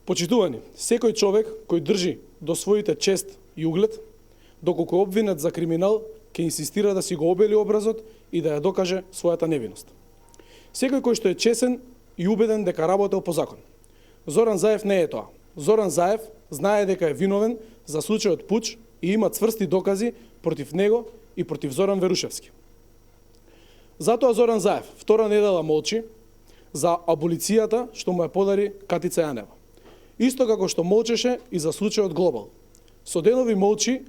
Почитувани, секој човек кој држи до своите чест и углед, доколку е обвинет за криминал, ќе инсистира да си го обели образот и да ја докаже својата невиност. Секој кој што е чесен и убеден дека работел по закон. Зоран Заев не е тоа. Зоран Заев знае дека е виновен за случајот пуч и има цврсти докази против него и против Зоран Верушевски. Затоа Зоран Заев втора недела молчи за аболицијата што му ја подари Катица Јанева. Исто како што молчеше и за случајот Глобал. Со денови молчи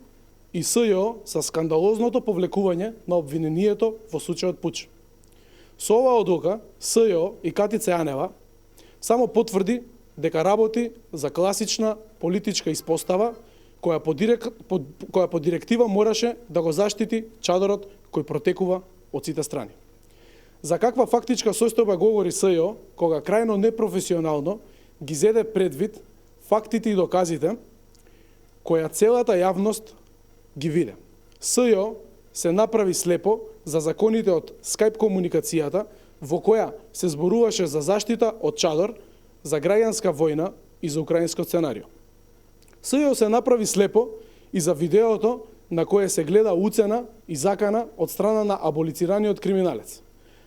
и СЈО со скандалозното повлекување на обвинението во случајот Пуч. Со оваа одлука СЈО и Катица Јанева само потврди дека работи за класична политичка испостава која по директива мораше да го заштити чадорот кој протекува од сите страни. За каква фактичка состојба говори СЈО кога крајно непрофесионално ги зеде предвид фактите и доказите која целата јавност ги виде. СЈО се направи слепо за законите од Skype комуникацијата во која се зборуваше за заштита од чадор, за граѓанска војна и за украинско сценарио. СЈО се направи слепо и за видеото на кое се гледа уцена и закана од страна на аболицираниот криминалец.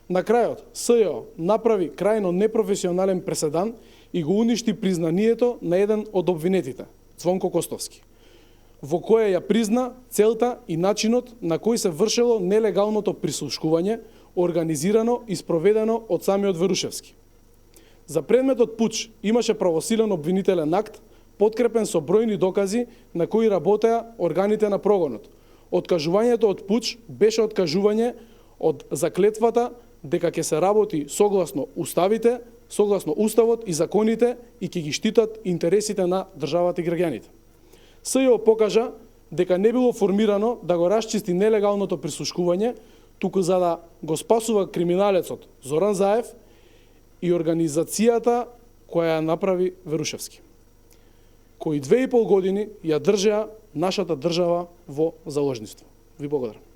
На крајот, СЈО направи крајно непрофесионален преседан и го уништи признанието на еден од обвинетите, Цвонко Костовски, во кое ја призна целта и начинот на кој се вршело нелегалното прислушкување, организирано и спроведено од самиот Верушевски. За предметот Пуч имаше правосилен обвинителен акт, подкрепен со бројни докази на кои работеа органите на прогонот. Откажувањето од Пуч беше откажување од заклетвата дека ќе се работи согласно уставите, согласно уставот и законите и ќе ги штитат интересите на државата и граѓаните. СЈО покажа дека не било формирано да го расчисти нелегалното прислушкување, туку за да го спасува криминалецот Зоран Заев и организацијата која ја направи Верушевски, кои 2,5 години ја држеа нашата држава во заложништво. Ви благодарам.